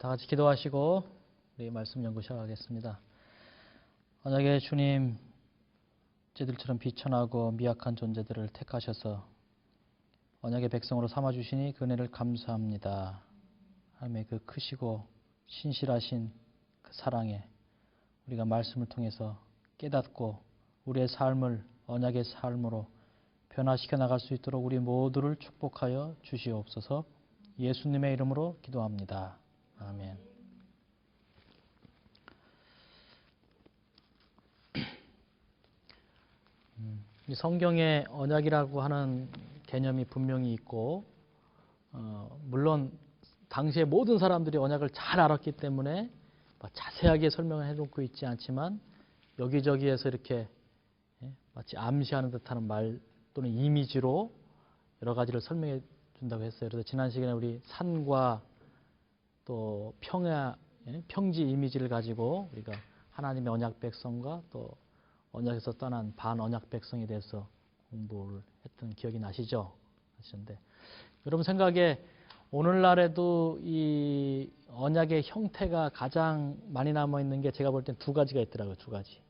다 같이 기도하시고 우리 말씀 연구 시작하겠습니다. 언약의 주님, 쟤들처럼 비천하고 미약한 존재들을 택하셔서 언약의 백성으로 삼아주시니 그 은혜를 감사합니다. 하나님의 그 크시고 신실하신 그 사랑에 우리가 말씀을 통해서 깨닫고 우리의 삶을 언약의 삶으로 변화시켜 나갈 수 있도록 우리 모두를 축복하여 주시옵소서. 예수님의 이름으로 기도합니다. 아멘. 이 성경에 언약이라고 하는 개념이 분명히 있고, 물론 당시에 모든 사람들이 언약을 잘 알았기 때문에 자세하게 설명을 해놓고 있지 않지만 여기저기에서 이렇게 마치 암시하는 듯한 말 또는 이미지로 여러 가지를 설명해 준다고 했어요. 그래서 지난 시간에 우리 산과 또 평지 이미지를 가지고 우리가 하나님의 언약 백성과 또 언약에서 떠난 반언약 백성에 대해서 공부를 했던 기억이 나시죠? 하시는데 여러분 생각에 오늘날에도 이 언약의 형태가 가장 많이 남아있는 게 제가 볼 땐 두 가지가 있더라고요. 두 가지.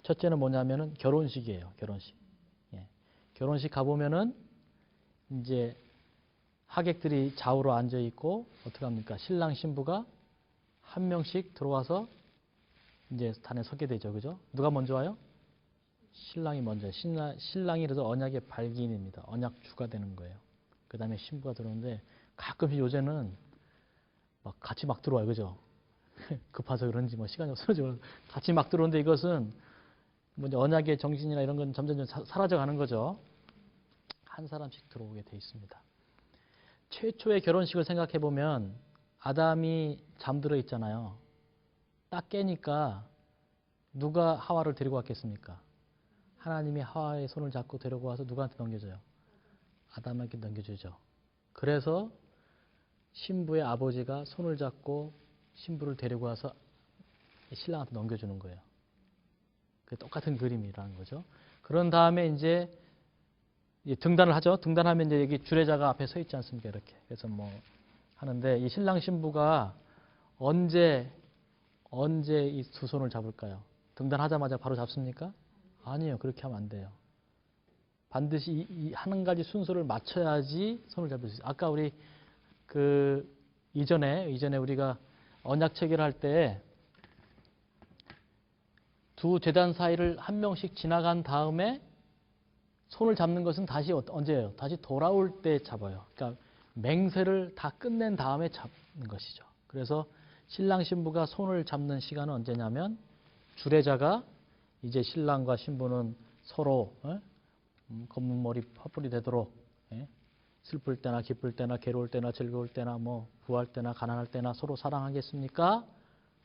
첫째는 뭐냐면은 결혼식이에요. 결혼식. 결혼식 가보면은 이제 하객들이 좌우로 앉아 있고 어떻게 합니까? 신랑 신부가 한 명씩 들어와서 이제 단에 서게 되죠. 그죠? 누가 먼저 와요? 신랑이 먼저. 신랑이 그래서 언약의 발기인입니다. 언약주가 되는 거예요. 그 다음에 신부가 들어오는데 가끔씩 요새는 막 같이 막 들어와요. 그죠? 급해서 그런지 뭐 시간이 없어서 같이 막 들어오는데 이것은 뭐 언약의 정신이나 이런 건 점점 사라져 가는 거죠. 한 사람씩 들어오게 돼 있습니다. 최초의 결혼식을 생각해 보면 아담이 잠들어 있잖아요. 딱 깨니까 누가 하와를 데리고 왔겠습니까? 하나님이 하와의 손을 잡고 데리고 와서 누구한테 넘겨줘요? 아담에게 넘겨주죠. 그래서 신부의 아버지가 손을 잡고 신부를 데리고 와서 신랑한테 넘겨주는 거예요. 그 똑같은 그림이라는 거죠. 그런 다음에 이제 등단을 하죠. 등단하면 이제 여기 주례자가 앞에 서 있지 않습니까? 이렇게. 그래서 뭐 하는데 이 신랑 신부가 언제 이 두 손을 잡을까요? 등단하자마자 바로 잡습니까? 아니에요. 그렇게 하면 안 돼요. 반드시 이 한 가지 순서를 맞춰야지 손을 잡을 수 있어요. 아까 우리 이전에 우리가 언약 체결할 때 두 제단 사이를 한 명씩 지나간 다음에 손을 잡는 것은 다시 언제예요? 다시 돌아올 때 잡아요. 그러니까 맹세를 다 끝낸 다음에 잡는 것이죠. 그래서 신랑 신부가 손을 잡는 시간은 언제냐면 주례자가 이제 신랑과 신부는 서로 검은 머리 퍼플이 되도록 슬플 때나 기쁠 때나 괴로울 때나 즐거울 때나 뭐 부할 때나 가난할 때나 서로 사랑하겠습니까?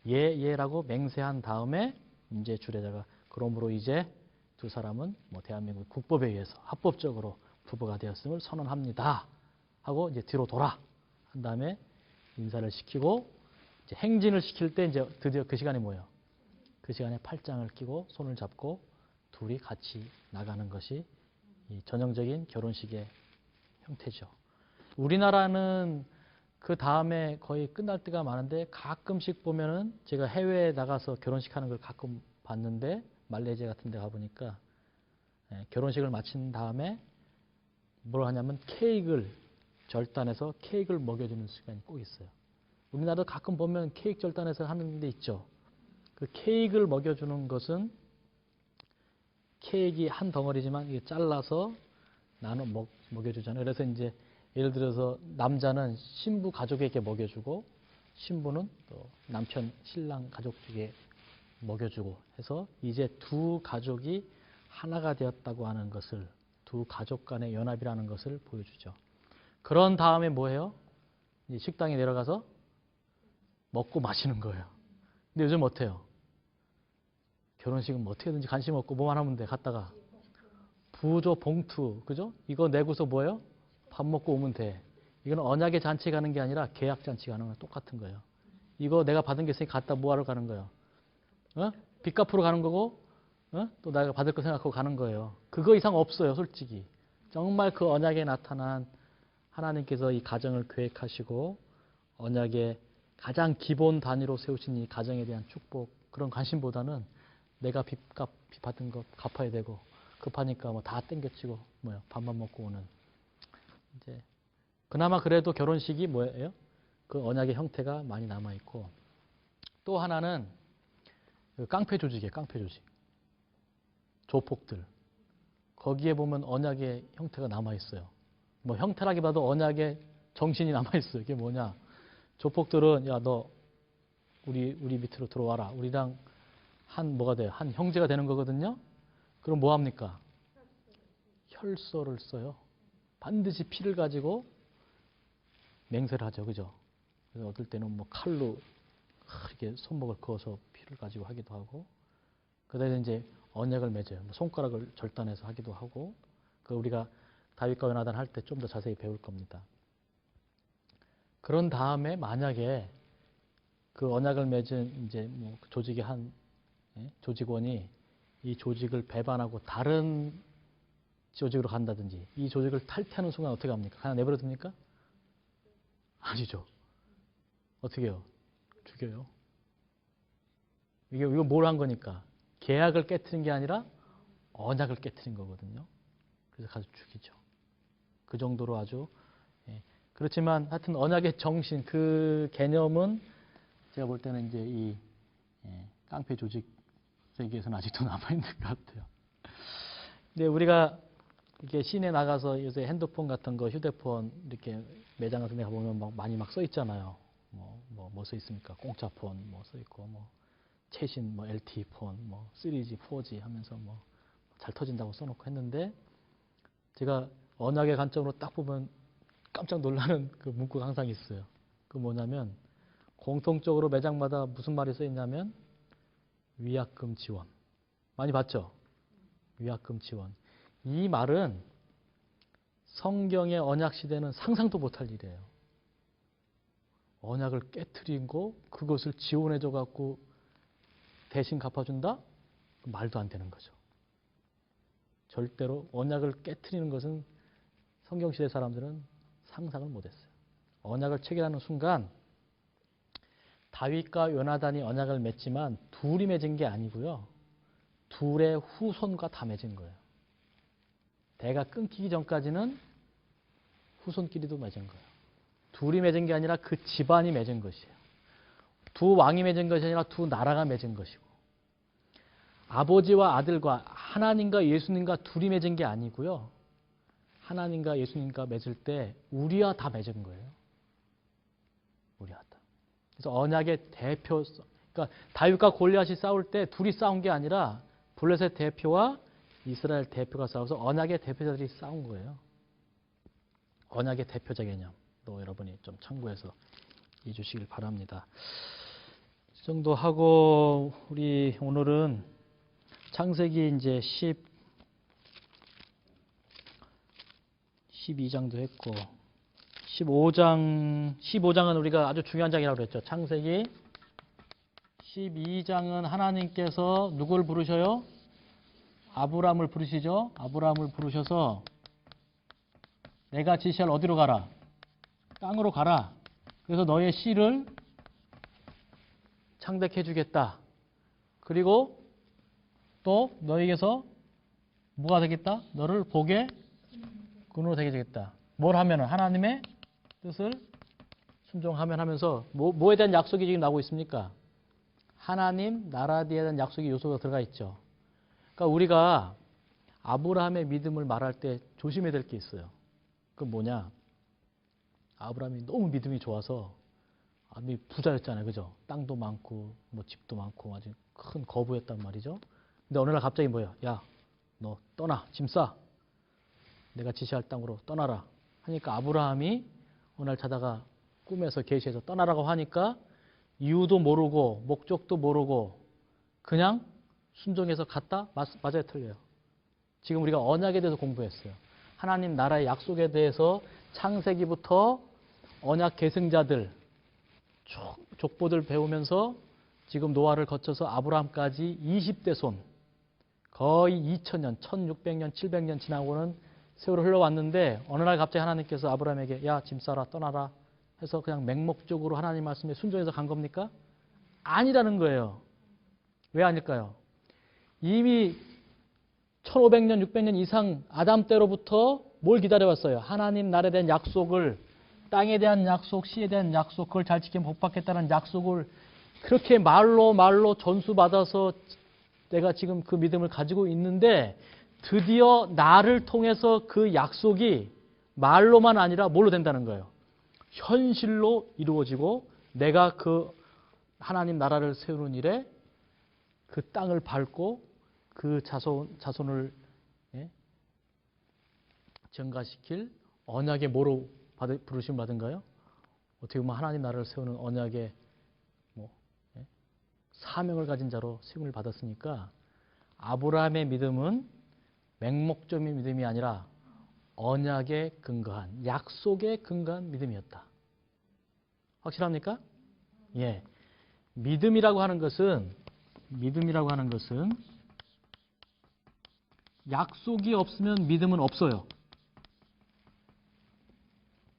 예라고 맹세한 다음에 이제 주례자가 그러므로 이제 두 사람은 뭐 대한민국 국법에 의해서 합법적으로 부부가 되었음을 선언합니다. 하고 이제 뒤로 돌아 한 다음에 인사를 시키고 이제 행진을 시킬 때 이제 드디어 그 시간이 뭐예요? 그 시간에 팔짱을 끼고 손을 잡고 둘이 같이 나가는 것이 이 전형적인 결혼식의 형태죠. 우리나라는 그 다음에 거의 끝날 때가 많은데 가끔씩 보면은 제가 해외에 나가서 결혼식 하는 걸 가끔 봤는데 말레이시아 같은 데 가보니까 결혼식을 마친 다음에 뭘 하냐면 케이크를 절단해서 케이크를 먹여주는 시간이 꼭 있어요. 우리나라도 가끔 보면 케이크 절단해서 하는 데 있죠. 그 케이크를 먹여주는 것은 케이크 한 덩어리지만 이게 잘라서 나눠 먹여주잖아요. 그래서 이제 예를 들어서 남자는 신부 가족에게 먹여주고 신부는 또 남편 신랑 가족 쪽에 먹여주고 해서 이제 두 가족이 하나가 되었다고 하는 것을 두 가족 간의 연합이라는 것을 보여주죠. 그런 다음에 뭐예요? 이제 식당에 내려가서 먹고 마시는 거예요. 근데 요즘 어때요? 결혼식은 뭐 어떻게든지 관심 없고 뭐만 하면 돼. 갔다가 부조 봉투, 그죠? 이거 내고서 뭐예요? 밥 먹고 오면 돼. 이건 언약의 잔치 가는 게 아니라 계약 잔치 가는 거랑 똑같은 거예요. 이거 내가 받은 게 있으니 갖다 뭐하러 가는 거예요? 빚 갚으러 가는 거고, 또 내가 받을 거 생각하고 가는 거예요. 그거 이상 없어요, 솔직히. 정말 그 언약에 나타난 하나님께서 이 가정을 계획하시고 언약의 가장 기본 단위로 세우신 이 가정에 대한 축복, 그런 관심보다는 내가 빚 받은 거 갚아야 되고, 급하니까 뭐 다 땡겨치고 밥만 먹고 오는. 이제 그나마 그래도 결혼식이 뭐예요? 그 언약의 형태가 많이 남아 있고, 또 하나는 그 깡패 조직이에요. 깡패 조직. 조폭들. 거기에 보면 언약의 형태가 남아 있어요. 뭐 형태라기보다도 언약의 정신이 남아 있어요. 이게 뭐냐? 조폭들은 야, 너 우리 밑으로 들어와라. 우리랑 뭐가 돼요? 한 형제가 되는 거거든요. 그럼 뭐 합니까? 혈서를 써요. 반드시 피를 가지고 맹세를 하죠. 그죠? 그래서 어떨 때는 뭐 칼로 이렇게 손목을 그어서 피를 가지고 하기도 하고, 그다음에 이제 언약을 맺어요. 뭐 손가락을 절단해서 하기도 하고, 그 우리가 다윗과 요나단 할 때 좀 더 자세히 배울 겁니다. 그런 다음에 만약에 그 언약을 맺은 이제 뭐 조직의 한 조직원이 이 조직을 배반하고 다른 조직으로 간다든지, 이 조직을 탈퇴하는 순간 어떻게 합니까? 그냥 내버려 둡니까? 아니죠. 어떻게 해요? 죽여요. 이거 뭘 한 거니까? 계약을 깨트린 게 아니라 언약을 깨트린 거거든요. 그래서 가서 죽이죠. 그 정도로 아주. 그렇지만 하여튼 언약의 정신, 그 개념은 제가 볼 때는 이제 이 깡패 조직 세계에서는 아직도 남아있는 것 같아요. 근데 우리가 이렇게 시내 나가서 요새 핸드폰 같은 거, 휴대폰 이렇게 매장 같은 데 가보면 많이 써 있잖아요. 뭐 써 있습니까? 공짜폰 뭐 써 있고, 뭐 최신 뭐 LTE 폰, 뭐 3G, 4G 하면서 뭐 잘 터진다고 써놓고 했는데, 제가 언약의 관점으로 딱 보면 깜짝 놀라는 그 문구가 항상 있어요. 그 뭐냐면 공통적으로 매장마다 무슨 말이 써 있냐면 위약금 지원. 많이 봤죠? 위약금 지원. 이 말은 성경의 언약 시대는 상상도 못할 일이에요. 언약을 깨트린 거 그것을 지원해줘 갖고 대신 갚아준다? 말도 안 되는 거죠. 절대로 언약을 깨트리는 것은 성경시대 사람들은 상상을 못했어요. 언약을 체결하는 순간 다윗과 요나단이 언약을 맺지만 둘이 맺은 게 아니고요. 둘의 후손과 다 맺은 거예요. 대가 끊기기 전까지는 후손끼리도 맺은 거예요. 둘이 맺은 게 아니라 그 집안이 맺은 것이에요. 두 왕이 맺은 것이 아니라 두 나라가 맺은 것이고, 아버지와 아들과 하나님과 예수님과 둘이 맺은 게 아니고요. 하나님과 예수님과 맺을 때 우리와 다 맺은 거예요. 우리와 다. 그래서 언약의 대표, 그러니까 다윗과 골리앗이 싸울 때 둘이 싸운 게 아니라 블레셋 대표와 이스라엘 대표가 싸워서 언약의 대표자들이 싸운 거예요. 언약의 대표자 개념도 여러분이 좀 참고해서 이해주시길 바랍니다. 이 정도 하고 우리 오늘은 창세기 이제 12장도 했고 15장은 우리가 아주 중요한 장이라고 그랬죠. 창세기 12장은 하나님께서 누구를 부르셔요? 아브라함을 부르시죠. 아브라함을 부르셔서 내가 지시할 어디로 가라? 땅으로 가라. 그래서 너의 씨를 창대케 해주겠다. 그리고 또 너에게서 뭐가 되겠다? 너를 복의 근원으로 되게 되겠다. 뭘 하면은 하나님의 뜻을 순종하면 하면서 뭐에 대한 약속이 지금 나오고 있습니까? 하나님 나라에 대한 약속의 요소가 들어가 있죠. 그러니까 우리가 아브라함의 믿음을 말할 때 조심해야 될 게 있어요. 그건 뭐냐? 아브라함이 너무 믿음이 좋아서 부자였잖아요. 그죠? 땅도 많고 뭐 집도 많고 아주 큰 거부였단 말이죠. 근데 어느 날 갑자기 뭐야? 야, 너 떠나. 짐 싸. 내가 지시할 땅으로 떠나라. 하니까 아브라함이 어느 날 자다가 꿈에서 계시해서 떠나라고 하니까 이유도 모르고 목적도 모르고 그냥 순종해서 갔다? 맞아요? 틀려요? 지금 우리가 언약에 대해서 공부했어요. 하나님 나라의 약속에 대해서 창세기부터 언약 계승자들 족보들 배우면서 지금 노아를 거쳐서 아브라함까지 20대 손 거의 2000년, 1600년, 700년 지나고는 세월을 흘러왔는데 어느 날 갑자기 하나님께서 아브라함에게 야, 짐 싸라, 떠나라 해서 그냥 맹목적으로 하나님 말씀에 순종해서 간 겁니까? 아니라는 거예요. 왜 아닐까요? 이미 1500년, 600년 이상 아담 때로부터 뭘 기다려왔어요? 하나님 나라에 대한 약속을, 땅에 대한 약속, 시에 대한 약속, 그걸 잘 지키면 복 받겠다는 약속을 그렇게 말로 전수받아서 내가 지금 그 믿음을 가지고 있는데 드디어 나를 통해서 그 약속이 말로만 아니라 뭘로 된다는 거예요? 현실로 이루어지고 내가 그 하나님 나라를 세우는 일에 그 땅을 밟고 그 자손을 증가시킬 언약의 뭐로 부르심 받은가요? 어떻게 보면 하나님 나라를 세우는 언약의 사명을 가진 자로 세움을 받았으니까 아브라함의 믿음은 맹목적인 믿음이 아니라 언약에 근거한, 약속에 근거한 믿음이었다. 확실합니까? 예. 믿음이라고 하는 것은 약속이 없으면 믿음은 없어요.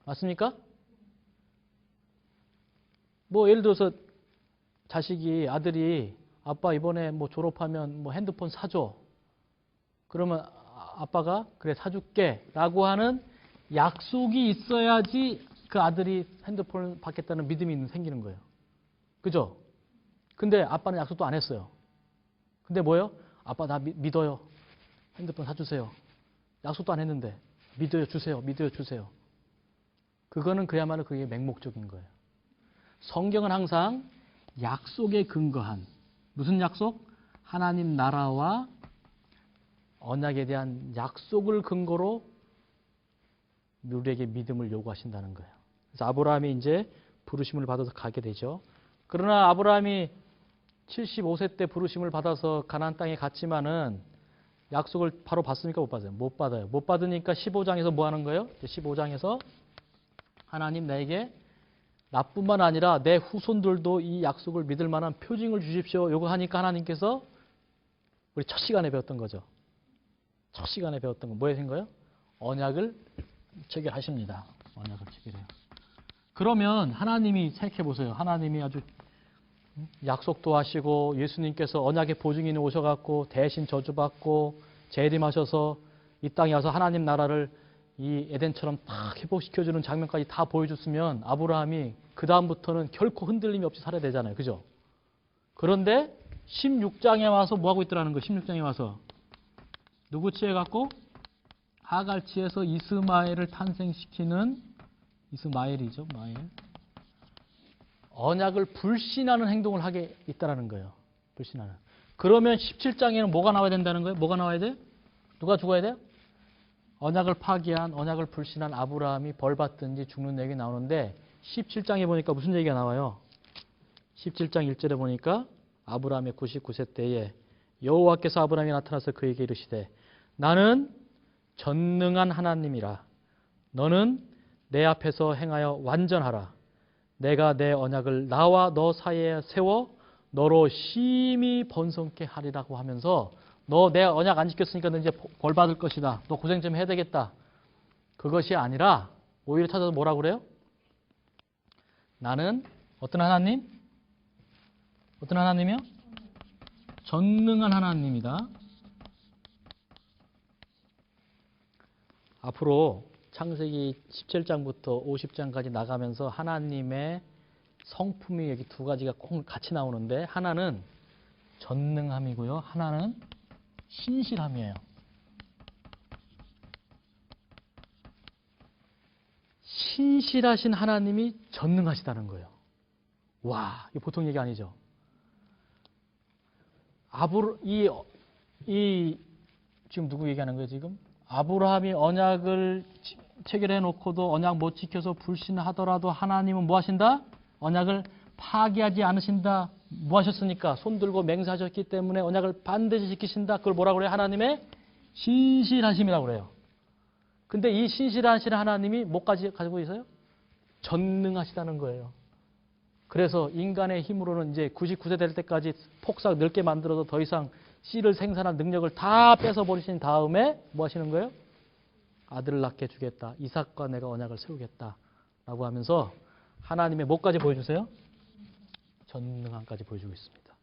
맞습니까? 뭐 예를 들어서 아들이 아빠 이번에 뭐 졸업하면 뭐 핸드폰 사줘. 그러면 아빠가 그래 사줄게 라고 하는 약속이 있어야지 그 아들이 핸드폰을 받겠다는 믿음이 생기는 거예요. 그죠? 근데 아빠는 약속도 안 했어요. 근데 뭐예요? 아빠 나 믿어요. 핸드폰 사주세요. 약속도 안 했는데 믿어요 주세요. 그거는 그야말로 그게 맹목적인 거예요. 성경은 항상 약속에 근거한, 무슨 약속? 하나님 나라와 언약에 대한 약속을 근거로 우리에게 믿음을 요구하신다는 거예요. 그래서 아브라함이 이제 부르심을 받아서 가게 되죠. 그러나 아브라함이 75세 때 부르심을 받아서 가나안 땅에 갔지만은 약속을 바로 받습니까? 못 받아요? 못 받아요. 못 받으니까 15장에서 뭐 하는 거예요? 15장에서 하나님 나에게 나뿐만 아니라 내 후손들도 이 약속을 믿을 만한 표징을 주십시오. 요거 하니까 하나님께서 우리 첫 시간에 배웠던 거죠. 첫 시간에 배웠던 거 뭐에 된 거예요? 언약을 체결하십니다. 언약을 체결해요. 그러면 하나님이 생각해 보세요. 하나님이 아주 약속도 하시고 예수님께서 언약의 보증인이 오셔갖고 대신 저주받고 재림하셔서 이 땅에 와서 하나님 나라를 이 에덴처럼 딱 회복시켜주는 장면까지 다 보여줬으면 아브라함이 그 다음부터는 결코 흔들림이 없이 살아야 되잖아요. 그죠? 그런데 16장에 와서 뭐하고 있더라는 거예요. 16장에 와서 누구 취해갖고 하갈 취해서 이스마엘을 탄생시키는 이스마엘이죠. 마엘. 언약을 불신하는 행동을 하게 있다라는 거예요. 불신하는. 그러면 17장에는 뭐가 나와야 된다는 거예요? 뭐가 나와야 돼요? 누가 죽어야 돼요? 언약을 파기한, 언약을 불신한 아브라함이 벌받든지 죽는 얘기 나오는데 17장에 보니까 무슨 얘기가 나와요? 17장 1절에 보니까 아브라함의 99세 때에 여호와께서 아브라함이 나타나서 그에게 이르시되 나는 전능한 하나님이라 너는 내 앞에서 행하여 완전하라. 내가 내 언약을 나와 너 사이에 세워 너로 심히 번성케 하리라고 하면서 너 내 언약 안 지켰으니까 너 이제 벌 받을 것이다. 너 고생 좀 해야 되겠다. 그것이 아니라 오히려 찾아서 뭐라고 그래요? 나는 어떤 하나님? 어떤 하나님이요? 전능한 하나님이다. 앞으로 창세기 17장부터 50장까지 나가면서 하나님의 성품이 여기 두 가지가 꼭 같이 나오는데 하나는 전능함이고요. 하나는 신실함이에요. 신실하신 하나님이 전능하시다는 거예요. 와, 이거 보통 얘기 아니죠. 지금 누구 얘기하는 거예요, 지금? 아브라함이 언약을 체결해 놓고도 언약 못 지켜서 불신하더라도 하나님은 뭐 하신다? 언약을 파기하지 않으신다. 뭐 하셨으니까? 손 들고 맹세하셨기 때문에 언약을 반드시 지키신다. 그걸 뭐라고 그래요? 하나님의 신실하심이라고 그래요. 근데 이 신실하신 하나님이 뭐까지 가지고 있어요? 전능하시다는 거예요. 그래서 인간의 힘으로는 이제 99세 될 때까지 폭삭 늙게 만들어서 더 이상 씨를 생산할 능력을 다 뺏어버리신 다음에 뭐 하시는 거예요? 아들을 낳게 주겠다. 이삭과 내가 언약을 세우겠다. 라고 하면서 하나님의 뭐까지 보여주세요? 전능함까지 보여주고 있습니다.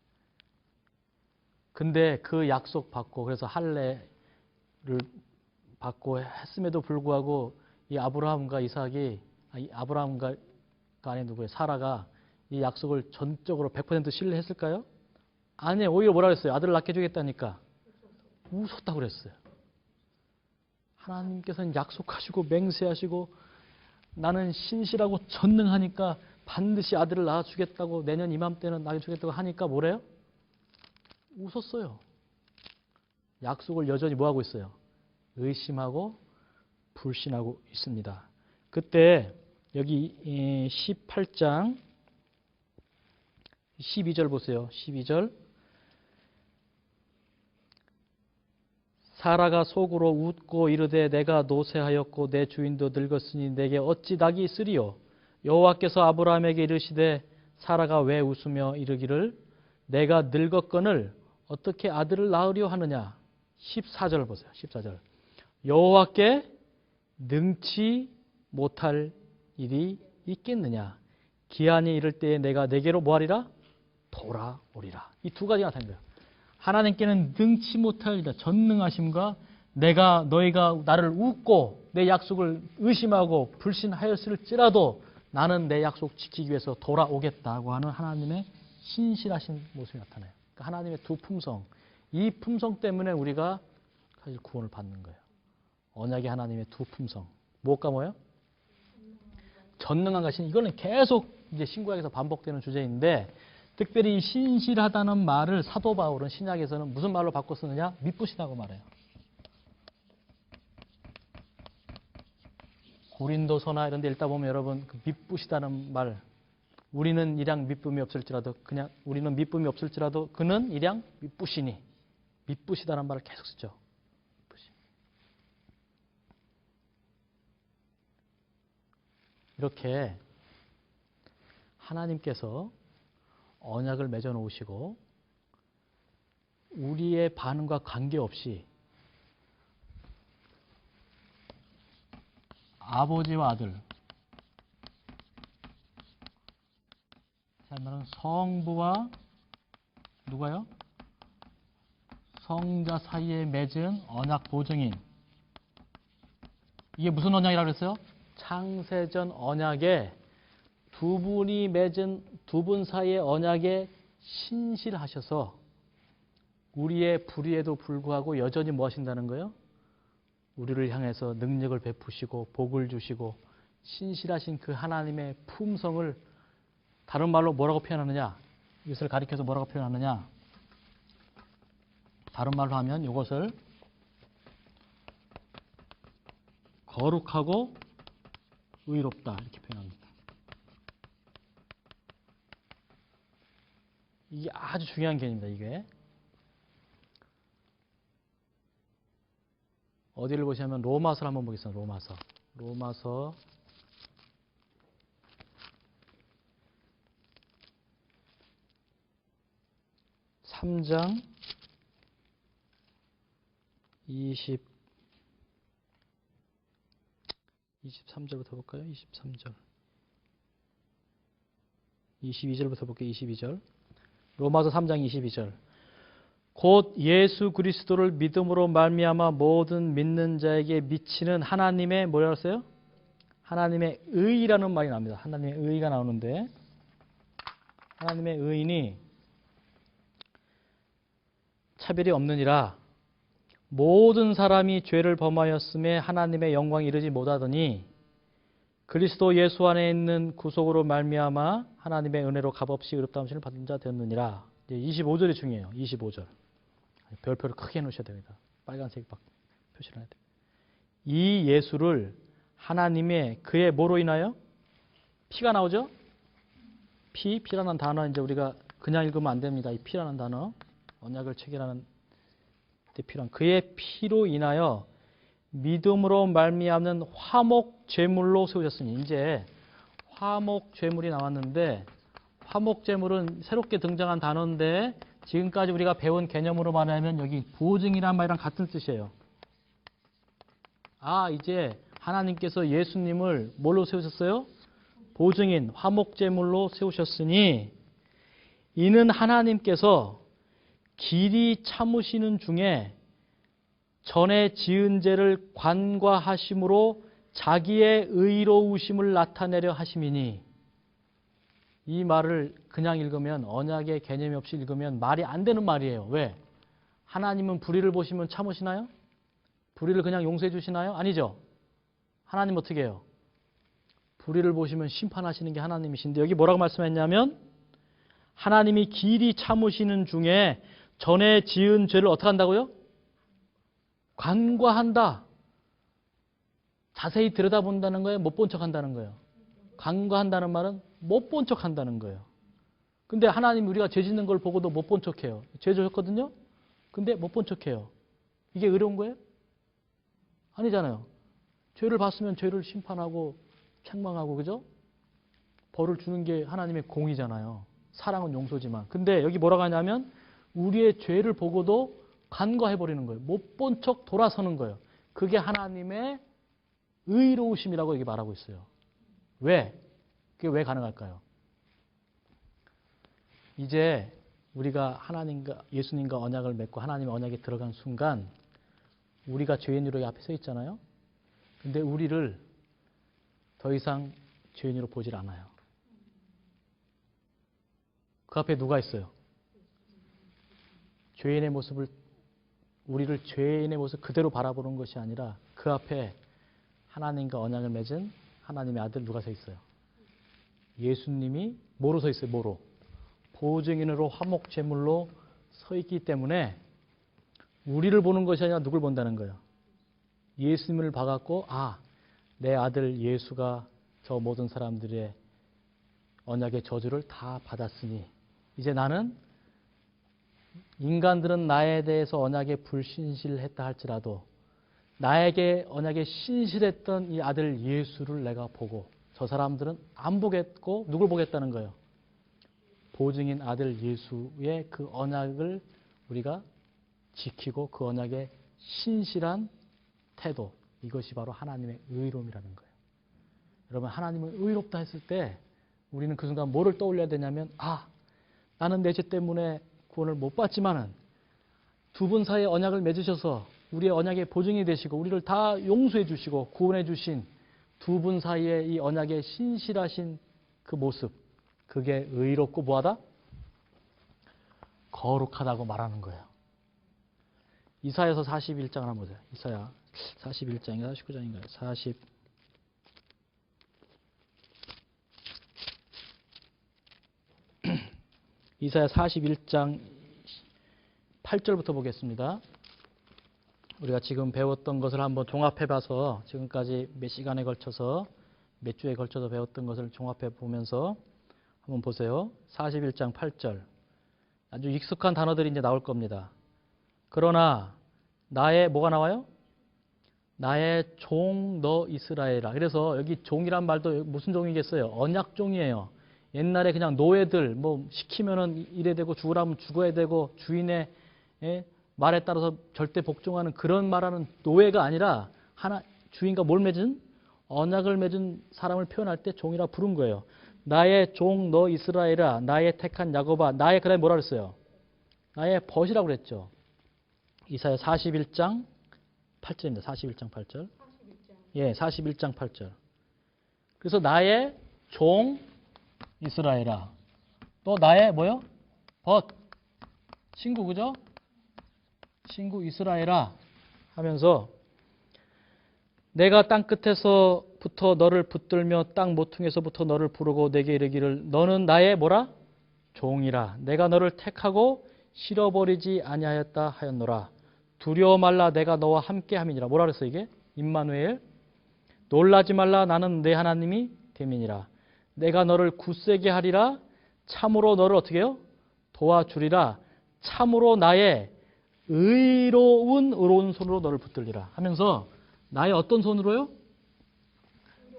근데 그 약속 받고 그래서 할례를 받고 했음에도 불구하고 이 아브라함과 이삭이 아브라함과 아니 누구예요? 사라가 이 약속을 전적으로 100% 신뢰했을까요? 아니에요. 오히려 뭐라 그랬어요? 아들을 낳게 해주겠다니까 웃었다고 그랬어요. 하나님께서는 약속하시고 맹세하시고 나는 신실하고 전능하니까 반드시 아들을 낳아주겠다고 내년 이맘때는 낳아주겠다고 하니까 뭐래요? 웃었어요. 약속을 여전히 뭐하고 있어요? 의심하고 불신하고 있습니다. 그때 여기 18장 12절 보세요. 12절 사라가 속으로 웃고 이르되 내가 노쇠하였고 내 주인도 늙었으니 내게 어찌 낙이 있으리요. 여호와께서 아브라함에게 이르시되 사라가 왜 웃으며 이르기를 내가 늙었거늘 어떻게 아들을 낳으려 하느냐. 14절 보세요. 14절 여호와께 능치 못할 일이 있겠느냐. 기한이 이를 때에 내가 내게로 뭐하리라? 돌아오리라. 이 두 가지가 나타난 거예요. 하나님께는 능치 못할 일이다. 전능하심과 너희가 나를 웃고 내 약속을 의심하고 불신하였을지라도 나는 내 약속 지키기 위해서 돌아오겠다고 하는 하나님의 신실하신 모습이 나타나요. 그러니까 하나님의 두 품성. 이 품성 때문에 우리가 사실 구원을 받는 거예요. 언약의 하나님의 두 품성. 뭐가 뭐예요? 전능한 것이 이거는 계속 이제 신구약에서 반복되는 주제인데 특별히 신실하다는 말을 사도 바울은 신약에서는 무슨 말로 바꿔 쓰느냐? 미쁘시다고 말해요. 고린도서나 이런 데 읽다 보면 여러분 그 미쁘시다는 말 우리는 일양 미쁨이 없을지라도 그냥 우리는 미쁨이 없을지라도 그는 일양 미쁘시니 미쁘시다는 말을 계속 쓰죠. 이렇게 하나님께서 언약을 맺어 놓으시고 우리의 반응과 관계없이 아버지와 아들 말은 성부와 누가요? 성자 사이에 맺은 언약 보증인. 이게 무슨 언약이라고 그랬어요? 창세전 언약에 두 분이 맺은 두 분 사이의 언약에 신실하셔서 우리의 불의에도 불구하고 여전히 뭐 하신다는 거예요? 우리를 향해서 능력을 베푸시고 복을 주시고 신실하신 그 하나님의 품성을 다른 말로 뭐라고 표현하느냐? 이것을 가리켜서 뭐라고 표현하느냐? 다른 말로 하면 이것을 거룩하고 의롭다 이렇게 표현합니다. 이게 아주 중요한 개념입니다. 이게 어디를 보시면 로마서를 한번 보겠습니다. 로마서 3장 23절부터 볼까요? 23절 22절부터 볼게요. 22절 로마서 3장 22절 곧 예수 그리스도를 믿음으로 말미암아 모든 믿는 자에게 미치는 하나님의 뭐라고 했어요? 하나님의 의라는 말이 나옵니다. 하나님의 의가 나오는데 하나님의 의인이 차별이 없느니라. 모든 사람이 죄를 범하였음에 하나님의 영광에 이르지 못하더니 그리스도 예수 안에 있는 구속으로 말미암아 하나님의 은혜로 값없이 의롭다함을 받은 자 되었느니라. 25절이 중요해요. 25절. 별표를 크게 해놓으셔야 됩니다. 빨간색 막 표시를 해야 돼요. 이 예수를 하나님의 그의 뭐로 인하여? 피가 나오죠? 피라는 단어 이제 우리가 그냥 읽으면 안 됩니다. 이 피라는 단어. 언약을 체결하는 데 필요한 그의 피로 인하여 믿음으로 말미암는 화목 제물로 세우셨으니 이제 화목 제물이 나왔는데 화목 제물은 새롭게 등장한 단어인데 지금까지 우리가 배운 개념으로 말하면 여기 보증이란 말이랑 같은 뜻이에요. 이제 하나님께서 예수님을 뭘로 세우셨어요? 보증인 화목제물로 세우셨으니 이는 하나님께서 길이 참으시는 중에 전에 지은 죄를 관과하심으로 자기의 의로우심을 나타내려 하심이니. 이 말을 그냥 읽으면, 언약의 개념이 없이 읽으면 말이 안 되는 말이에요. 왜? 하나님은 불의를 보시면 참으시나요? 불의를 그냥 용서해 주시나요? 아니죠. 하나님 어떻게 해요? 불의를 보시면 심판하시는 게 하나님이신데, 여기 뭐라고 말씀했냐면 하나님이 길이 참으시는 중에 전에 지은 죄를 어떻게 한다고요? 관과한다. 자세히 들여다본다는 거예요? 못 본 척한다는 거예요? 관과한다는 말은 못 본 척한다는 거예요. 근데 하나님, 우리가 죄 짓는 걸 보고도 못 본 척해요. 죄 지었거든요? 근데 못 본 척해요. 이게 의로운 거예요? 아니잖아요. 죄를 봤으면 죄를 심판하고 책망하고, 그죠? 벌을 주는 게 하나님의 공이잖아요. 사랑은 용서지만. 근데 여기 뭐라고 하냐면 우리의 죄를 보고도 간과해버리는 거예요. 못 본 척 돌아서는 거예요. 그게 하나님의 의로우심이라고 여기 말하고 있어요. 왜? 그게 왜 가능할까요? 이제 우리가 하나님과 예수님과 언약을 맺고 하나님의 언약에 들어간 순간 우리가 죄인으로 앞에 서 있잖아요. 근데 우리를 더 이상 죄인으로 보질 않아요. 그 앞에 누가 있어요? 죄인의 모습을, 우리를 죄인의 모습 그대로 바라보는 것이 아니라 그 앞에 하나님과 언약을 맺은 하나님의 아들 누가 서 있어요? 예수님이 뭐로 서 있어요? 뭐로? 보증인으로 화목제물로 서 있기 때문에 우리를 보는 것이 아니라 누굴 본다는 거예요? 예수님을 봐갖고, 아, 내 아들 예수가 저 모든 사람들의 언약의 저주를 다 받았으니 이제 나는, 인간들은 나에 대해서 언약에 불신실했다 할지라도 나에게 언약에 신실했던 이 아들 예수를 내가 보고, 저 사람들은 안 보겠고 누굴 보겠다는 거예요? 보증인 아들 예수의 그 언약을 우리가 지키고 그 언약에 신실한 태도, 이것이 바로 하나님의 의로움이라는 거예요. 여러분, 하나님은 의롭다 했을 때 우리는 그 순간 뭐를 떠올려야 되냐면, 아, 나는 내 죄 때문에 구원을 못 받지만은 두 분 사이에 언약을 맺으셔서 우리의 언약의 보증이 되시고 우리를 다 용서해 주시고 구원해 주신 두 분 사이에 이 언약에 신실하신 그 모습, 그게 의롭고 뭐하다? 거룩하다고 말하는 거예요. 이사야서 41장을 한번 보세요. 이사야 41장인가 49장인가요? 이사야 41장 8절부터 보겠습니다. 우리가 지금 배웠던 것을 한번 종합해봐서, 지금까지 몇 시간에 걸쳐서, 몇 주에 걸쳐서 배웠던 것을 종합해 보면서 한번 보세요. 41장 8절. 아주 익숙한 단어들이 이제 나올 겁니다. 그러나 나의, 뭐가 나와요? 나의 종 너 이스라엘아. 그래서 여기 종이란 말도 무슨 종이겠어요? 언약종이에요. 옛날에 그냥 노예들, 뭐 시키면은 이래 되고 죽으라면 죽어야 되고 주인의 말에 따라서 절대 복종하는 그런 말하는 노예가 아니라, 하나 주인과 뭘 맺은? 언약을 맺은 사람을 표현할 때 종이라 부른 거예요. 나의 종 너 이스라엘아, 나의 택한 야곱아. 나의, 그다음에 뭐라 그랬어요? 나의 벗이라고 그랬죠. 이사야 41장 8절입니다. 41장 8절. 예, 41장 8절. 그래서 나의 종 이스라엘아. 또 나의 뭐요? 벗. 친구, 그죠? 친구 이스라엘아 하면서, 내가 땅 끝에서부터 너를 붙들며 땅 모퉁에서부터 너를 부르고 내게 이르기를 너는 나의 뭐라? 종이라. 내가 너를 택하고 실어버리지 아니하였다 하였노라. 두려워 말라, 내가 너와 함께 함이니라. 뭐라 그랬어 이게? 임마누엘. 놀라지 말라, 나는 내 하나님이 됨이니라. 내가 너를 굳세게 하리라. 참으로 너를 어떻게 해요? 도와주리라. 참으로 나의 의로운 손으로 너를 붙들리라 하면서, 나의 어떤 손으로요?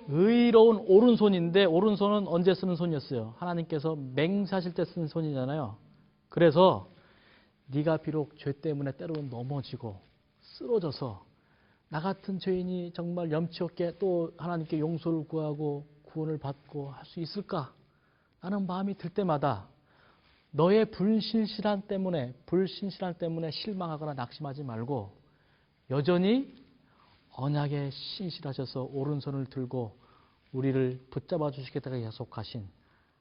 의로운 오른손인데, 오른손은 언제 쓰는 손이었어요? 하나님께서 맹세하실 때 쓰는 손이잖아요. 그래서 네가 비록 죄 때문에 때로는 넘어지고 쓰러져서 나 같은 죄인이 정말 염치 없게 또 하나님께 용서를 구하고 구원을 받고 할 수 있을까? 라는 마음이 들 때마다 너의 불신실한 때문에 실망하거나 낙심하지 말고 여전히 언약에 신실하셔서 오른손을 들고 우리를 붙잡아 주시겠다고 약속하신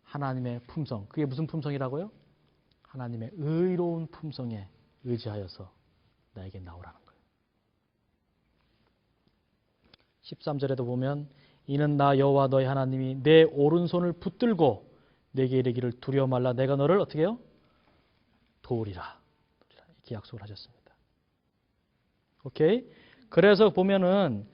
하나님의 품성. 그게 무슨 품성이라고요? 하나님의 의로운 품성에 의지하여서 나에게 나오라는 거예요. 13절에도 보면 이는 나 여호와 너희 하나님이 내 오른손을 붙들고 내게 이르기를 두려워 말라. 내가 너를 어떻게 해요? 도우리라. 이렇게 약속을 하셨습니다. 오케이? 그래서 보면은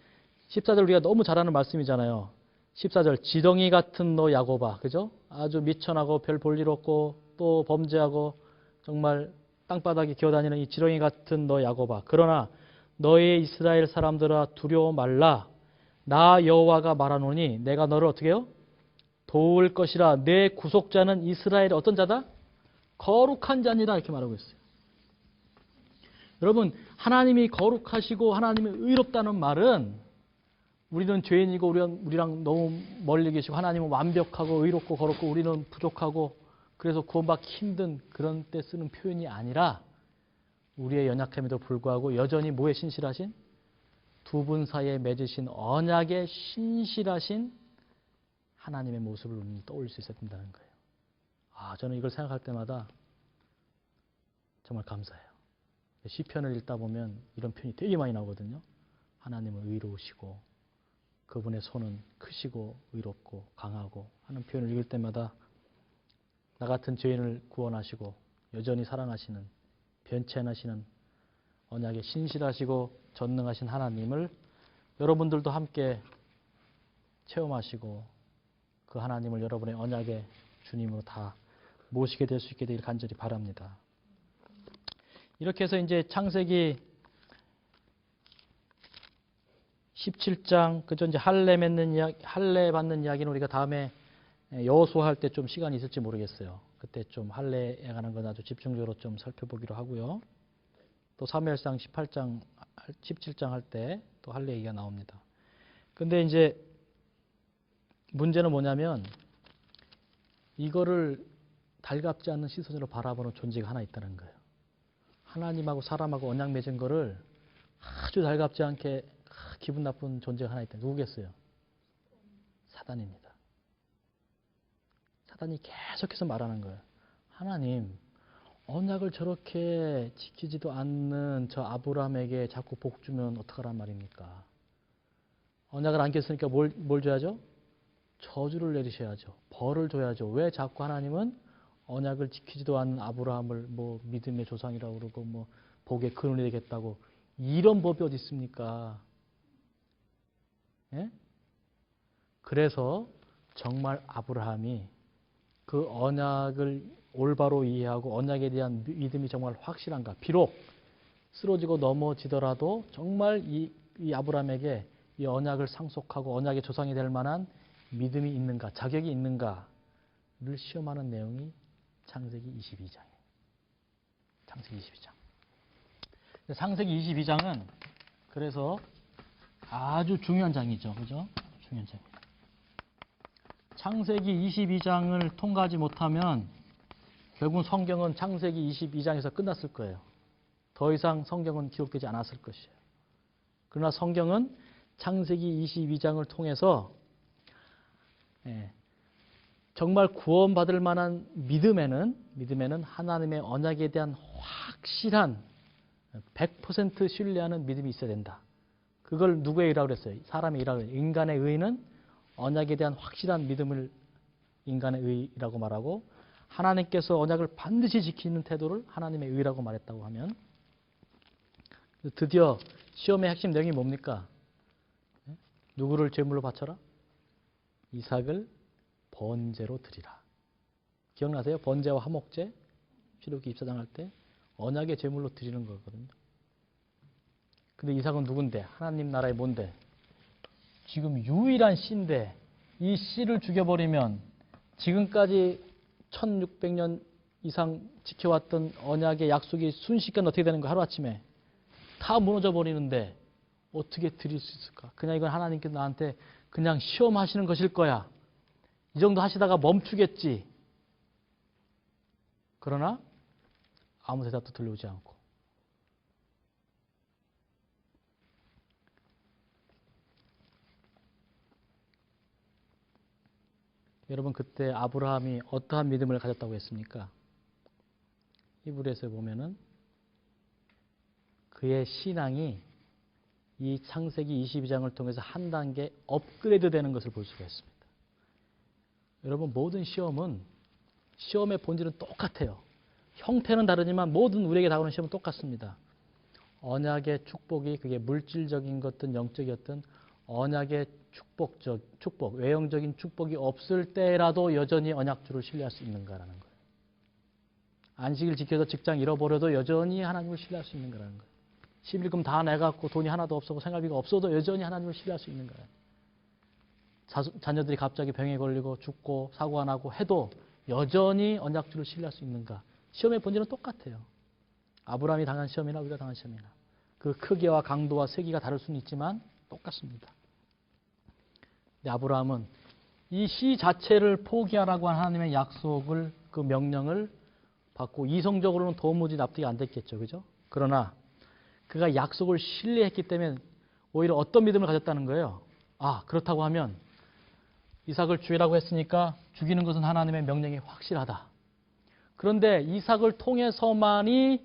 14절 우리가 너무 잘 아는 말씀이잖아요. 14절 지덩이 같은 너 야곱아. 그죠? 아주 미천하고 별 볼 일 없고 또 범죄하고 정말 땅바닥에 기어다니는 이 지렁이 같은 너 야곱아. 그러나 너의 이스라엘 사람들아 두려워 말라. 나 여호와가 말하노니 내가 너를 어떻게 해요? 도울 것이라. 내 구속자는 이스라엘의 어떤 자다? 거룩한 자니라. 이렇게 말하고 있어요. 여러분, 하나님이 거룩하시고 하나님이 의롭다는 말은 우리는 죄인이고 우리랑 너무 멀리 계시고 하나님은 완벽하고 의롭고 거룩고 우리는 부족하고 그래서 구원받기 힘든 그런 때 쓰는 표현이 아니라 우리의 연약함에도 불구하고 여전히 뭐에 신실하신? 두 분 사이에 맺으신 언약에 신실하신 하나님의 모습을 우리는 떠올릴 수 있어야 된다는 거예요. 저는 이걸 생각할 때마다 정말 감사해요. 시편을 읽다 보면 이런 표현이 되게 많이 나오거든요. 하나님은 의로우시고 그분의 손은 크시고 의롭고 강하고 하는 표현을 읽을 때마다 나 같은 죄인을 구원하시고 여전히 사랑하시는 변치 않으시는 언약에 신실하시고 전능하신 하나님을 여러분들도 함께 체험하시고 그 하나님을 여러분의 언약의 주님으로 다 모시게 될 수 있게 되길 간절히 바랍니다. 이렇게 해서 이제 창세기 17장 그죠? 이제 할례 받는 이야기는 우리가 다음에 여호수아 할 때 좀 시간이 있을지 모르겠어요. 그때 좀 할례에 관한 건 아주 집중적으로 좀 살펴보기로 하고요. 또 사무엘상 17장 할 때 또 할례 얘기가 나옵니다. 근데 이제 문제는 뭐냐면 이거를 달갑지 않는 시선으로 바라보는 존재가 하나 있다는 거예요. 하나님하고 사람하고 언약 맺은 거를 아주 달갑지 않게 기분 나쁜 존재가 하나 있다. 누구겠어요? 사단입니다. 사단이 계속해서 말하는 거예요. 하나님, 언약을 저렇게 지키지도 않는 저 아브라함에게 자꾸 복 주면 어떡하란 말입니까? 언약을 안 깼으니까 뭘 줘야죠? 저주를 내리셔야죠. 벌을 줘야죠. 왜 자꾸 하나님은 언약을 지키지도 않는 아브라함을 뭐 믿음의 조상이라고 그러고 뭐 복의 근원이 되겠다고 이런 법이 어디 있습니까? 예? 그래서 정말 아브라함이 그 언약을 올바로 이해하고 언약에 대한 믿음이 정말 확실한가? 비록 쓰러지고 넘어지더라도 정말 이 아브라함에게 이 언약을 상속하고 언약의 조상이 될 만한 믿음이 있는가? 자격이 있는가를 시험하는 내용이 창세기 22장이에요. 창세기 22장. 창세기 22장은 그래서 아주 중요한 장이죠. 그죠? 중요한 장입니다. 창세기 22장을 통과하지 못하면 결국 성경은 창세기 22장에서 끝났을 거예요. 더 이상 성경은 기록되지 않았을 것이에요. 그러나 성경은 창세기 22장을 통해서 정말 구원받을 만한 믿음에는 하나님의 언약에 대한 확실한 100% 신뢰하는 믿음이 있어야 된다. 그걸 누구의 의라고 그랬어요? 사람의 의라고 그랬어요. 인간의 의는 언약에 대한 확실한 믿음을 인간의 의라고 말하고 하나님께서 언약을 반드시 지키는 태도를 하나님의 의라고 말했다고 하면 드디어 시험의 핵심 내용이 뭡니까? 누구를 제물로 바쳐라? 이삭을 번제로 드리라. 기억나세요? 번제와 화목제 출애굽기 24장 할 때 언약의 제물로 드리는 거거든요. 근데 이삭은 누군데? 하나님 나라의 뭔데? 지금 유일한 씨인데 이 씨를 죽여버리면 지금까지 1600년 이상 지켜왔던 언약의 약속이 순식간에 어떻게 되는 거야? 하루아침에 다 무너져 버리는데 어떻게 드릴 수 있을까? 그냥 이건 하나님께서 나한테 그냥 시험하시는 것일 거야. 이 정도 하시다가 멈추겠지. 그러나 아무 대답도 들려오지 않고. 여러분 그때 아브라함이 어떠한 믿음을 가졌다고 했습니까? 히브리서에 보면은 그의 신앙이 이 창세기 22장을 통해서 한 단계 업그레이드 되는 것을 볼 수가 있습니다. 여러분 모든 시험은 시험의 본질은 똑같아요. 형태는 다르지만 모든 우리에게 다가오는 시험은 똑같습니다. 언약의 축복이 그게 물질적인 것든 영적이었든 언약의 축복, 외형적인 축복이 없을 때라도 여전히 언약주를 신뢰할 수 있는가라는 거예요. 안식일 지켜서 직장 잃어버려도 여전히 하나님을 신뢰할 수 있는가라는 거예요. 11금 다 내갖고 돈이 하나도 없고 생활비가 없어도 여전히 하나님을 신뢰할 수 있는가요? 자녀들이 갑자기 병에 걸리고 죽고 사고가 나고 해도 여전히 언약주를 신뢰할 수 있는가? 시험의 본질은 똑같아요. 아브라함이 당한 시험이나 우리가 당한 시험이나 그 크기와 강도와 세기가 다를 수는 있지만 똑같습니다. 근데 아브라함은 이 시 자체를 포기하라고 한 하나님의 약속을 그 명령을 받고 이성적으로는 도무지 납득이 안 됐겠죠. 그죠? 그러나 그가 약속을 신뢰했기 때문에 오히려 어떤 믿음을 가졌다는 거예요. 아, 그렇다고 하면 이삭을 죽이라고 했으니까 죽이는 것은 하나님의 명령이 확실하다. 그런데 이삭을 통해서만이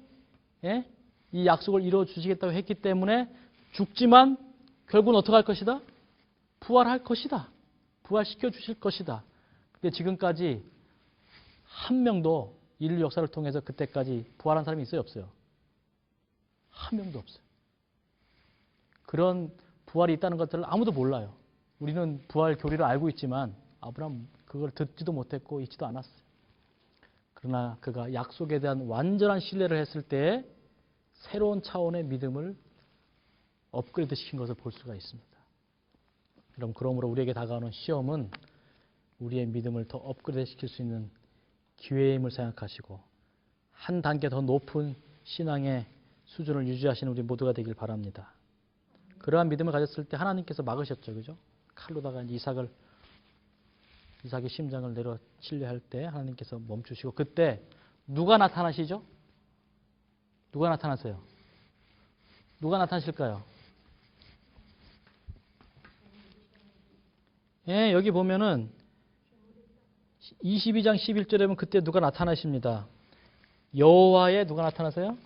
이 약속을 이루어 주시겠다고 했기 때문에 죽지만 결국은 어떻게 할 것이다? 부활할 것이다. 부활시켜 주실 것이다. 근데 지금까지 한 명도 인류 역사를 통해서 그때까지 부활한 사람이 있어요? 없어요? 한 명도 없어요. 그런 부활이 있다는 것들을 아무도 몰라요. 우리는 부활 교리를 알고 있지만 아브라함 그걸 듣지도 못했고 있지도 않았어요. 그러나 그가 약속에 대한 완전한 신뢰를 했을 때 새로운 차원의 믿음을 업그레이드 시킨 것을 볼 수가 있습니다. 그러므로 우리에게 다가오는 시험은 우리의 믿음을 더 업그레이드 시킬 수 있는 기회임을 생각하시고 한 단계 더 높은 신앙의 수준을 유지하시는 우리 모두가 되길 바랍니다. 그러한 믿음을 가졌을 때 하나님께서 막으셨죠. 그죠? 칼로다가 이삭의 심장을 내려 치려 때 하나님께서 멈추시고 그때 누가 나타나시죠? 누가 나타나세요? 누가 나타나실까요? 예, 여기 보면은 22장 11절에 보면 그때 누가 나타나십니다. 여호와의 누가 나타나세요?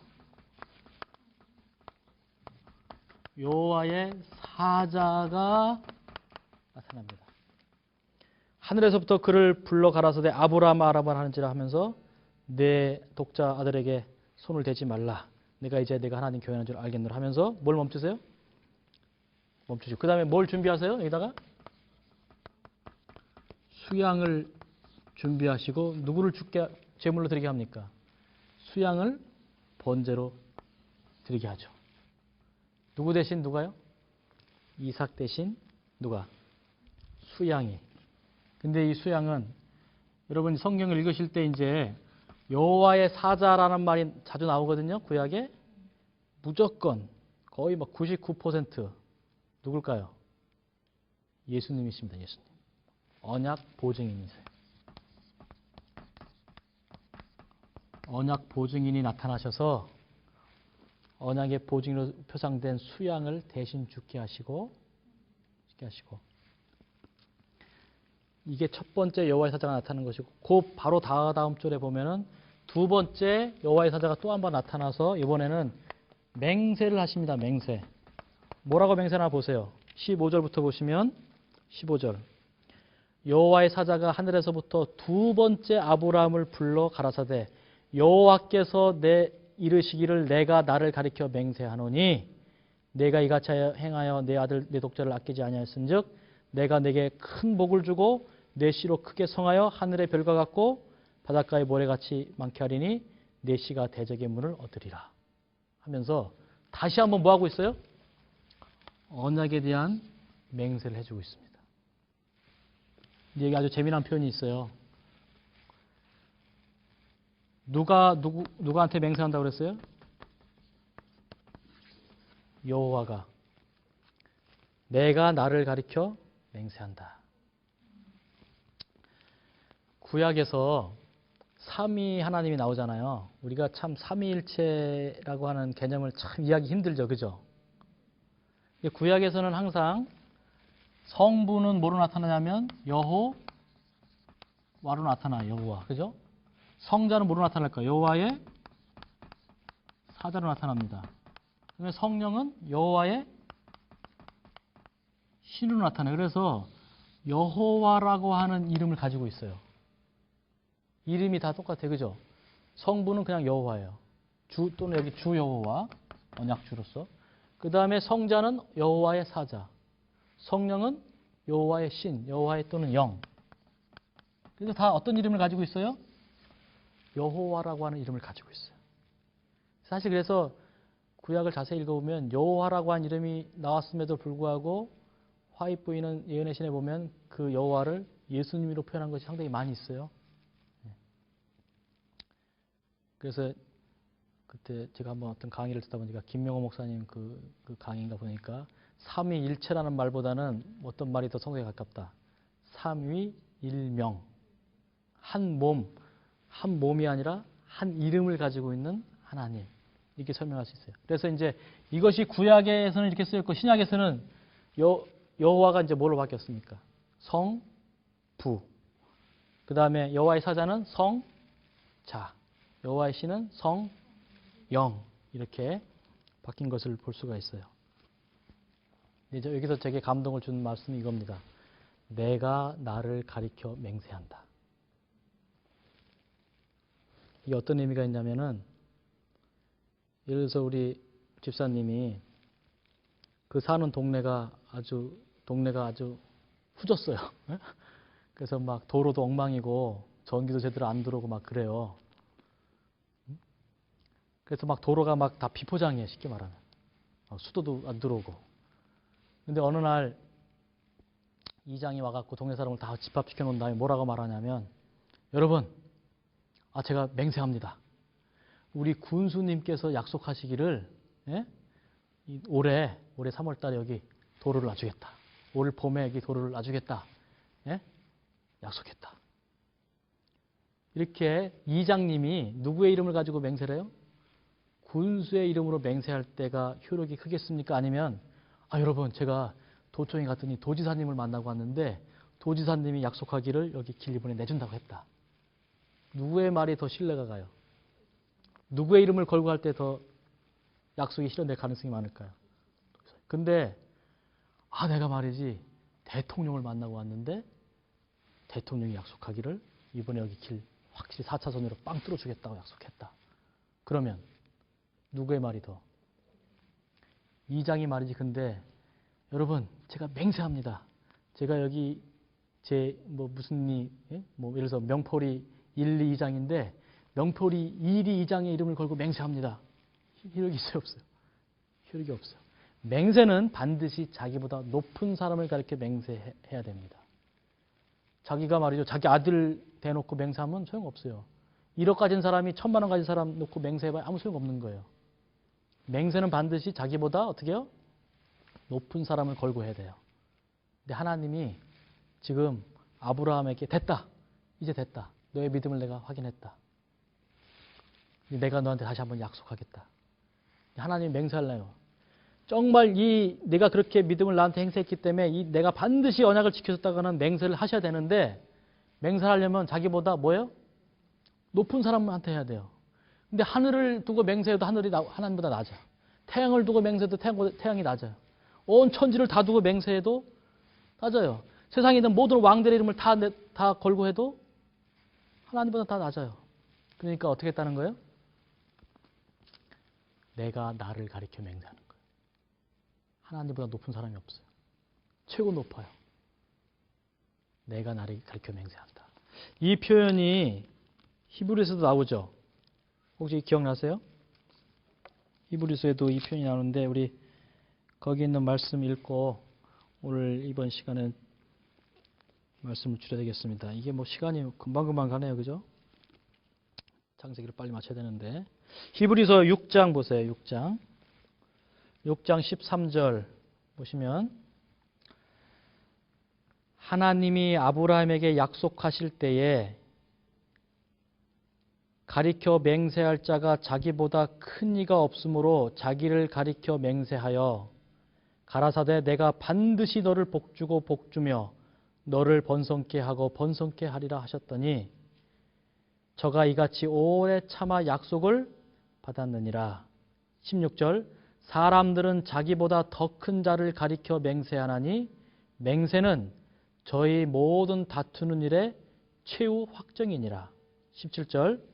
여호와의 사자가 나타납니다. 하늘에서부터 그를 불러 가라사대 아브라함아 아브라함 하는지라 하면서 내 독자 아들에게 손을 대지 말라. 내가 이제 내가 하나님 교회하는 줄 알겠노라 하면서 뭘 멈추세요? 멈추시고 그 다음에 뭘 준비하세요? 여기다가 수양을 준비하시고 누구를 죽게 제물로 드리게 합니까? 수양을 번제로 드리게 하죠. 누구 대신 누가요? 이삭 대신 누가? 수양이. 근데 이 수양은 여러분 성경을 읽으실 때 이제 여호와의 사자라는 말이 자주 나오거든요. 구약에 무조건 거의 막 99% 누굴까요? 예수님이십니다. 예수님. 언약 보증인이세요. 언약 보증인이 나타나셔서 언약의 보증으로 표상된 수양을 대신 죽게 하시고 이게 첫 번째 여호와의 사자가 나타나는 것이고 그 바로 다음 절에 보면은 두 번째 여호와의 사자가 또 한 번 나타나서 이번에는 맹세를 하십니다. 맹세. 뭐라고 맹세하나 보세요. 15절부터 보시면 15절. 여호와의 사자가 하늘에서부터 두 번째 아브라함을 불러 가라사대 여호와께서 내 이르시기를 내가 나를 가리켜 맹세하노니 내가 이같이 행하여 내 아들 내 독자를 아끼지 아니하였은즉 내가 내게 큰 복을 주고 내 씨로 크게 성하여 하늘의 별과 같고 바닷가의 모래같이 많게 하리니 내 씨가 대적의 문을 얻으리라 하면서 다시 한번 뭐하고 있어요? 언약에 대한 맹세를 해주고 있습니다. 여기 아주 재미난 표현이 있어요. 누구한테 맹세한다고 그랬어요? 여호와가 내가 나를 가리켜 맹세한다. 구약에서 삼위 하나님이 나오잖아요. 우리가 참 삼위일체라고 하는 개념을 참 이해하기 힘들죠. 그죠? 구약에서는 항상 성부는 뭐로 나타나냐면 여호와로 나타나요. 여호와. 그죠? 성자는 뭐로 나타날까요? 여호와의 사자로 나타납니다. 그러면 성령은 여호와의 신으로 나타나요. 그래서 여호와라고 하는 이름을 가지고 있어요. 이름이 다 똑같아요. 그죠? 성부는 그냥 여호와예요. 주 또는 여기 주 여호와, 언약주로서. 그 다음에 성자는 여호와의 사자. 성령은 여호와의 신, 여호와의 또는 영. 그래서 다 어떤 이름을 가지고 있어요? 여호와라고 하는 이름을 가지고 있어요. 사실 그래서 구약을 자세히 읽어보면 여호와라고 하는 이름이 나왔음에도 불구하고 화입부인은 예언의 신에 보면 그 여호와를 예수님으로 표현한 것이 상당히 많이 있어요. 그래서 그때 제가 한번 어떤 강의를 듣다 보니까 김명호 목사님 그 강의인가 보니까 삼위일체라는 말보다는 어떤 말이 더 성경에 가깝다. 삼위일명. 한 몸이 아니라 한 이름을 가지고 있는 하나님. 이렇게 설명할 수 있어요. 그래서 이제 이것이 구약에서는 이렇게 쓰였고 신약에서는 여호와가 이제 뭘로 바뀌었습니까? 성, 부. 그 다음에 여호와의 사자는 성, 자. 여호와의 신은 성, 영. 이렇게 바뀐 것을 볼 수가 있어요. 이제 여기서 제게 감동을 준 말씀이 이겁니다. 내가 나를 가리켜 맹세한다. 이게 어떤 의미가 있냐면은 예를 들어서 우리 집사님이 그 사는 동네가 아주 후졌어요. 그래서 막 도로도 엉망이고 전기도 제대로 안 들어오고 막 그래요. 그래서 막 도로가 막 다 비포장이에요. 쉽게 말하면. 수도도 안 들어오고. 근데 어느 날 이장이 와갖고 동네 사람을 다 집합시켜 놓은 다음에 뭐라고 말하냐면 여러분, 제가 맹세합니다. 우리 군수님께서 약속하시기를 올해 3월 달에 여기 도로를 놔주겠다. 올 봄에 여기 도로를 놔주겠다. 약속했다. 이렇게 이장님이 누구의 이름을 가지고 맹세를 해요? 군수의 이름으로 맹세할 때가 효력이 크겠습니까? 아니면 여러분 제가 도청에 갔더니 도지사님을 만나고 왔는데 도지사님이 약속하기를 여기 길 이번에 내준다고 했다. 누구의 말이 더 신뢰가 가요? 누구의 이름을 걸고 할 때 더 약속이 실현될 가능성이 많을까요? 근데 내가 말이지 대통령을 만나고 왔는데 대통령이 약속하기를 이번에 여기 길 확실히 4차선으로 빵 뚫어주겠다고 약속했다. 그러면 누구의 말이 더? 이장이 말이지. 근데 여러분 제가 맹세합니다. 제가 여기 예를 들어서 명포리 1, 2, 2장인데 명포리 1, 2, 2장의 이름을 걸고 맹세합니다. 효력이 있어요, 없어요? 효력이 없어요. 맹세는 반드시 자기보다 높은 사람을 가리켜 맹세해야 됩니다. 자기가 말이죠. 자기 아들 대놓고 맹세하면 소용없어요. 1억 가진 사람이 1000만 원 가진 사람 놓고 맹세해봐야 아무 소용없는 거예요. 맹세는 반드시 자기보다 어떻게 해요? 높은 사람을 걸고 해야 돼요. 근데 하나님이 지금 아브라함에게 됐다. 이제 됐다. 너의 믿음을 내가 확인했다. 내가 너한테 다시 한번 약속하겠다. 하나님이 맹세하려요. 정말 내가 그렇게 믿음을 나한테 행사했기 때문에 내가 반드시 언약을 지켜줬다고는 맹세를 하셔야 되는데 맹세하려면 자기보다 뭐예요? 높은 사람한테 해야 돼요. 근데 하늘을 두고 맹세해도 하늘이 하나님보다 낮아. 태양을 두고 맹세해도 태양이 낮아요. 온 천지를 다 두고 맹세해도 낮아요. 세상에 있는 모든 왕들의 이름을 다 걸고 해도 하나님보다 다 낮아요. 그러니까 어떻게 했다는 거예요? 내가 나를 가리켜 맹세하는 거예요. 하나님보다 높은 사람이 없어요. 최고 높아요. 내가 나를 가리켜 맹세한다. 이 표현이 히브리서도 나오죠. 혹시 기억나세요? 히브리서에도 이 표현이 나오는데 우리 거기 있는 말씀 읽고 오늘 이번 시간에 말씀을 줄여야 되겠습니다. 이게 시간이 금방금방 가네요. 그죠? 창세기를 빨리 마쳐야 되는데 히브리서 6장 보세요. 6장 13절 보시면 하나님이 아브라함에게 약속하실 때에 가리켜 맹세할 자가 자기보다 큰 이가 없으므로 자기를 가리켜 맹세하여 가라사대 내가 반드시 너를 복주고 복주며 너를 번성케 하고 번성케 하리라 하셨더니 저가 이같이 오래 참아 약속을 받았느니라. 16절 사람들은 자기보다 더 큰 자를 가리켜 맹세하나니 맹세는 저희 모든 다투는 일의 최후 확정이니라. 17절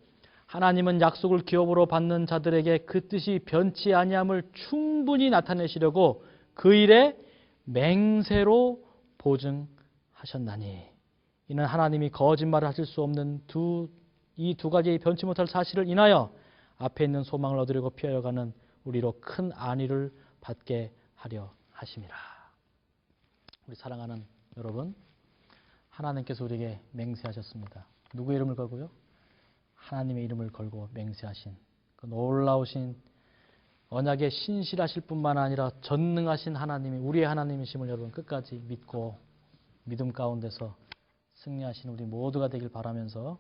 하나님은 약속을 기업으로 받는 자들에게 그 뜻이 변치 아니함을 충분히 나타내시려고 그 일에 맹세로 보증하셨나니 이는 하나님이 거짓말을 하실 수 없는 이 두 가지의 변치 못할 사실을 인하여 앞에 있는 소망을 얻으려고 피하여가는 우리로 큰 안위를 받게 하려 하심이라. 우리 사랑하는 여러분, 하나님께서 우리에게 맹세하셨습니다. 누구의 이름을 걸고요? 하나님의 이름을 걸고 맹세하신 그 놀라우신 언약에 신실하실 뿐만 아니라 전능하신 하나님이 우리의 하나님이심을 여러분 끝까지 믿고 믿음 가운데서 승리하신 우리 모두가 되길 바라면서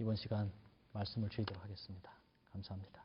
이번 시간 말씀을 드리도록 하겠습니다. 감사합니다.